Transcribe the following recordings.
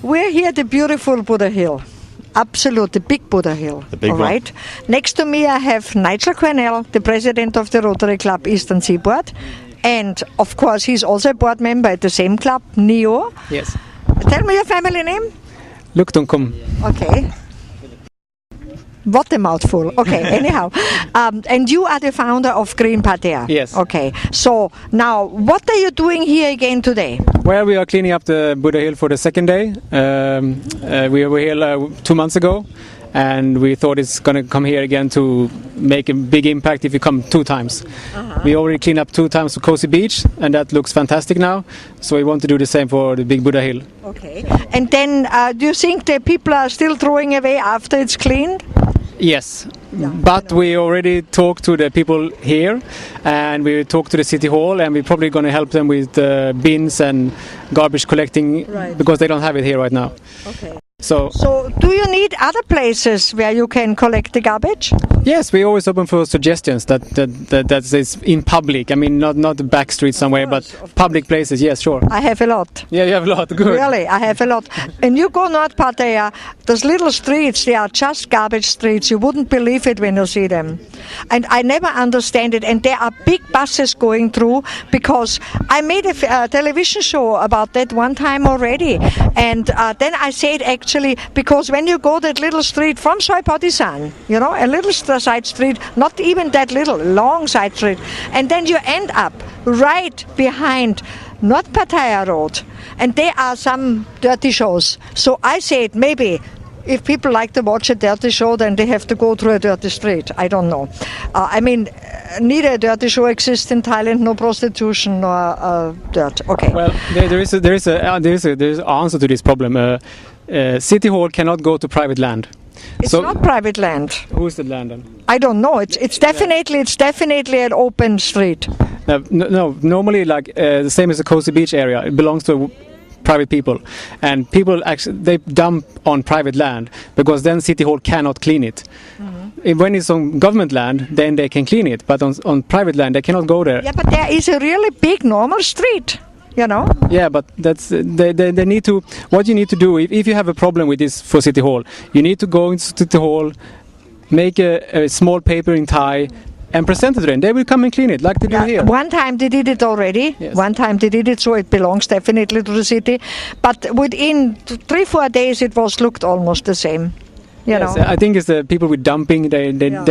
We're here at the beautiful Buddha Hill. Absolute, the big Buddha Hill. The big all one. right. Next to me I have Nigel Quennell, the president of the Rotary Club Eastern Seaboard. And of course he's also a board member at the same club, NEO. Yes. Tell me your family name. Luktunkum. Okay. What a mouthful. Okay, anyhow. And you are the founder of Green Pattaya. Yes. Okay. So now, what are you doing here again today? Well, we are cleaning up the Buddha Hill for the second day. We were here 2 months ago, and we thought it's going to come here again to make a big impact if you come 2 times. We already cleaned up 2 times for Cozy Beach, and that looks fantastic now. So we want to do the same for the big Buddha Hill. Okay. And then, do you think the people are still throwing away after it's cleaned? Yes, but we already talked to the people here, and we talked to the city hall, and we're probably going to help them with bins and garbage collecting, because they don't have it here right now. Okay. So do you need other places where you can collect the garbage? yes, we're always open for suggestions that is in public. I mean, not the back street somewhere, but public places. Yes, sure. I have a lot. Yeah, you have a lot. Good. Really, I have a lot. And you go North Pattaya, those little streets, they are just garbage streets. You wouldn't believe it when you see them. And I never understand it. And there are big buses going through, because I made a television show about that one time already. And then I said, actually, because when you go that little street from Soi Podisan, you know, a little side street, not even that little, long side street, and then you end up right behind North Pattaya Road, and there are some dirty shows. So I said, maybe if people like to watch a dirty show, then they have to go through a dirty street. I don't know. I mean, neither a dirty show exists in Thailand, no prostitution, nor dirt. Okay. Well, there is an answer to this problem. City Hall cannot go to private land. It's not private land. Who's the land then? I don't know. It's definitely an open street. No, normally, like the same as the Cozy Beach area, it belongs to private people, and people actually they dump on private land, because then City Hall cannot clean it. When it's on government land, then they can clean it, but on private land they cannot go there. Yeah, but there is a really big normal street. You know? Yeah, but that's they need to. What you need to do if you have a problem with this for City Hall, you need to go into City Hall, make a small paper in Thai, and present it to them. They will come and clean it like they do here. One time they did it already. Yes. One time they did it, so it belongs definitely to the city. But within 3-4 days, it was looked almost the same. You know? I think it's the people with dumping. They don't.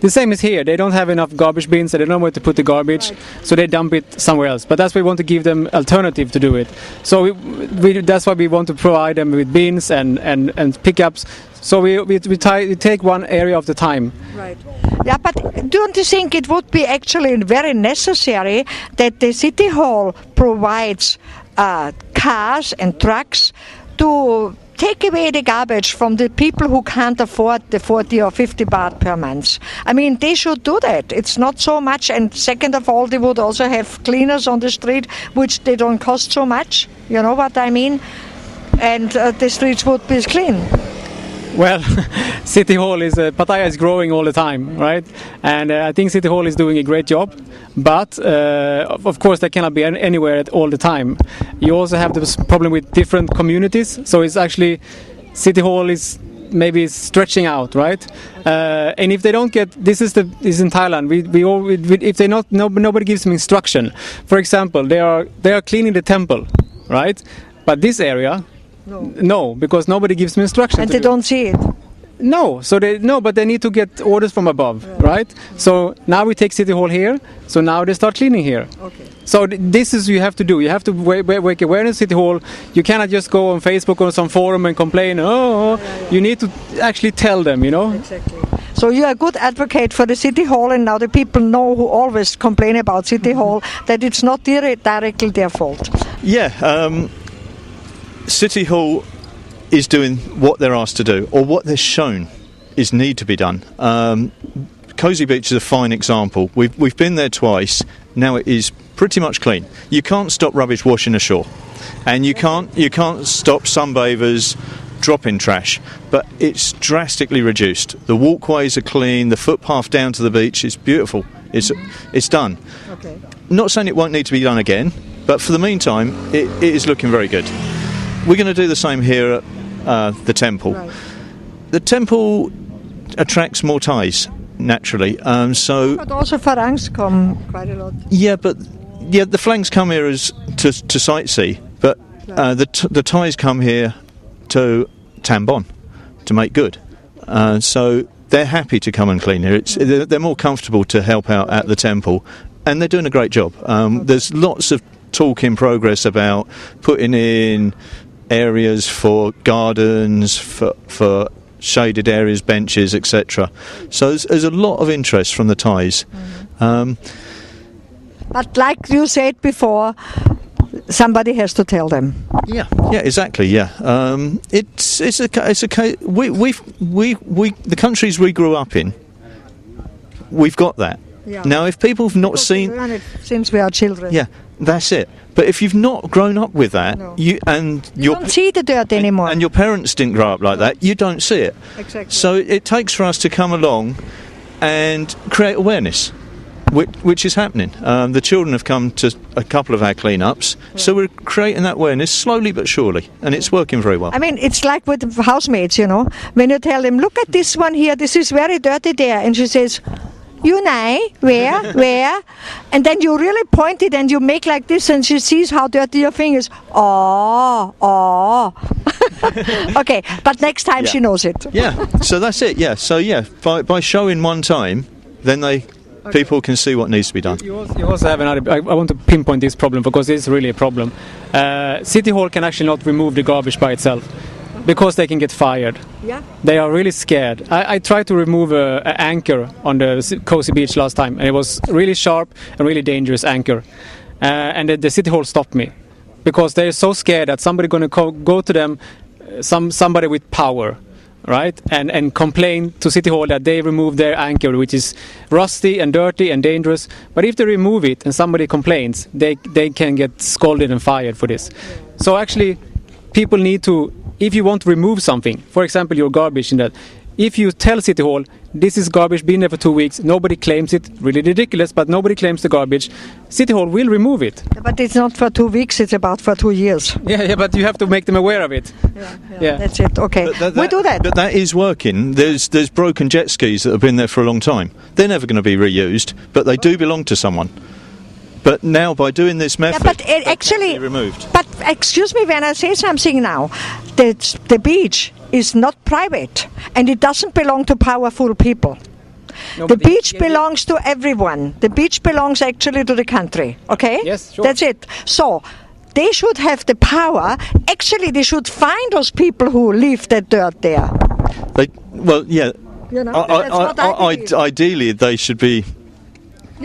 The same as here. They don't have enough garbage bins. So they don't know where to put the garbage, so they dump it somewhere else. But that's why we want to give them alternative to do it. So that's why we want to provide them with bins and pickups. So we take one area of the time. Right. Yeah, but don't you think it would be actually very necessary that the City Hall provides cars and trucks to take away the garbage from the people who can't afford the 40 or 50 baht per month? I mean, they should do that. It's not so much. And second of all, they would also have cleaners on the street, which they don't cost so much. You know what I mean? And the streets would be clean. Well, City Hall Pattaya is growing all the time, right? And I think City Hall is doing a great job. But of course, they cannot be anywhere at all the time. You also have this problem with different communities. So it's actually City Hall is maybe stretching out, right? And if they don't get this is in Thailand. If they nobody gives them instruction. For example, they are cleaning the temple, right? But this area. No, because nobody gives them instructions. And they don't see it. No, but they need to get orders from above, right? So now we take City Hall here. So now they start cleaning here. Okay. So this is you have to do. You have to wake awareness City Hall. You cannot just go on Facebook or some forum and complain. You need to actually tell them, you know. Exactly. So you are a good advocate for the City Hall, and now the people know who always complain about City Hall that it's not directly their fault. Yeah. City Hall is doing what they're asked to do, or what they're shown is need to be done. Cozy Beach is a fine example. We've been there twice. Now it is pretty much clean. You can't stop rubbish washing ashore, and you can't stop sunbathers dropping trash, but it's drastically reduced. The walkways are clean. The footpath down to the beach is beautiful. It's done. Okay. Not saying it won't need to be done again, but for the meantime, it is looking very good. we're going to do the same here at the temple. Right. The temple attracts more Thais naturally, so But also Farangs come quite a lot. the Flangs come here as to sightsee, but the Thais come here to Tambon to make good. So they're happy to come and clean here. They're more comfortable to help out at the temple, and they're doing a great job. There's lots of talk in progress about putting in areas for gardens, for shaded areas, benches, etc. So there's a lot of interest from the Thais. But like you said before, somebody has to tell them. Yeah, exactly. Yeah, it's a case. The countries we grew up in, we've got that. Yeah. Now, if people have not seen, We learn it since we are children. yeah, that's it. But if you've not grown up with that, No. you don't see the dirt anymore. and your parents didn't grow up like that, you don't see it. Exactly. So it takes for us to come along and create awareness, which is happening. The children have come to a couple of our clean-ups, so we're creating that awareness slowly but surely, and it's working very well. I mean, it's like with housemates, you know. When you tell them, look at this one here, this is very dirty there, and she says, you know, where? And then you really point it and you make like this, and she sees how dirty your fingers. Oh. Okay, but next time she knows it. Yeah, so that's it. Yeah, so by showing one time, then people can see what needs to be done. You also have another. I want to pinpoint this problem because it's really a problem. City Hall can actually not remove the garbage by itself because they can get fired. Yeah. They are really scared. I tried to remove an anchor on the cozy beach last time, and it was really sharp and really dangerous anchor. And the City Hall stopped me because they're so scared that somebody going to go to them, somebody with power, right, and complain to City Hall that they removed their anchor, which is rusty and dirty and dangerous. But if they remove it and somebody complains, they can get scolded and fired for this. So actually, people need to, if you want to remove something, for example, your garbage in that, if you tell City Hall, this is garbage, been there for 2 weeks, nobody claims it, really ridiculous, but nobody claims the garbage, City Hall will remove it. But it's not for 2 weeks, it's about for 2 years. Yeah, but you have to make them aware of it. Yeah. That's it, okay. We do that. But that is working. There's broken jet skis that have been there for a long time. They're never going to be reused, but they do belong to someone. But now, by doing this method, but they actually, can be removed. But excuse me when I say something now. The beach is not private, and it doesn't belong to powerful people. No, The beach belongs to everyone. The beach belongs actually to the country, okay? Yes, sure. That's it. So, they should have the power. Actually, they should find those people who leave that dirt there. You know, that's what I believe. Ideally, they should be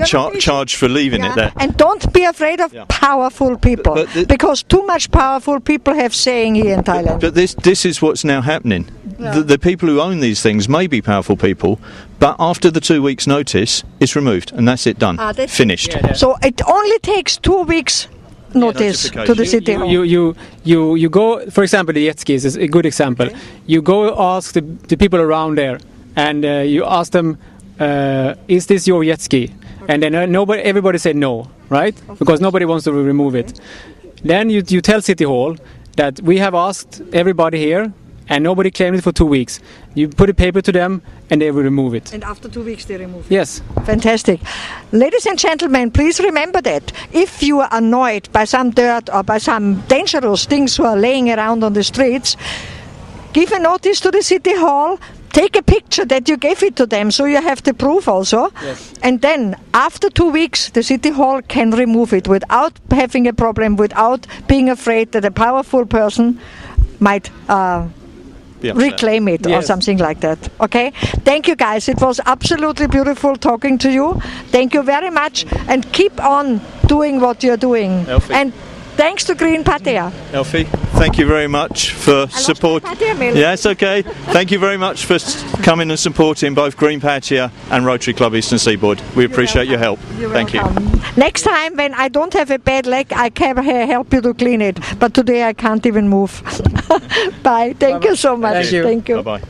charged for leaving it there. And don't be afraid of powerful people, because too much powerful people have saying here in Thailand. But this is what's now happening. Yeah. The people who own these things may be powerful people, but after the 2 weeks' notice, it's removed, and that's it, done, finished. So it only takes 2 weeks notice to the city hall. You go, for example, the jet skis is a good example. Okay. You go ask the people around there, and you ask them, is this your jet ski? And then everybody said no, right? Because nobody wants to remove it. Then you tell City Hall that we have asked everybody here, and nobody claimed it for 2 weeks. You put a paper to them, and they will remove it. And after 2 weeks they remove it. Yes. Fantastic. Ladies and gentlemen, please remember that if you are annoyed by some dirt or by some dangerous things who are laying around on the streets, give a notice to the City Hall. Take a picture that you gave it to them, so you have the proof also. Yes. And then, after 2 weeks, the City Hall can remove it without having a problem, without being afraid that a powerful person might reclaim it or something like that. Okay? Thank you, guys. It was absolutely beautiful talking to you. Thank you very much, and keep on doing what you're doing. Elfie. And thanks to Green Pattaya. Elfie, thank you very much for support. Yeah, it's okay. Thank you very much for coming and supporting both Green Pattaya and Rotary Club Eastern Seaboard. We appreciate your help. Thank you. Next time, when I don't have a bad leg, I can help you to clean it. But today I can't even move. Bye. Thank you so much. Thank you. Thank you. Bye-bye.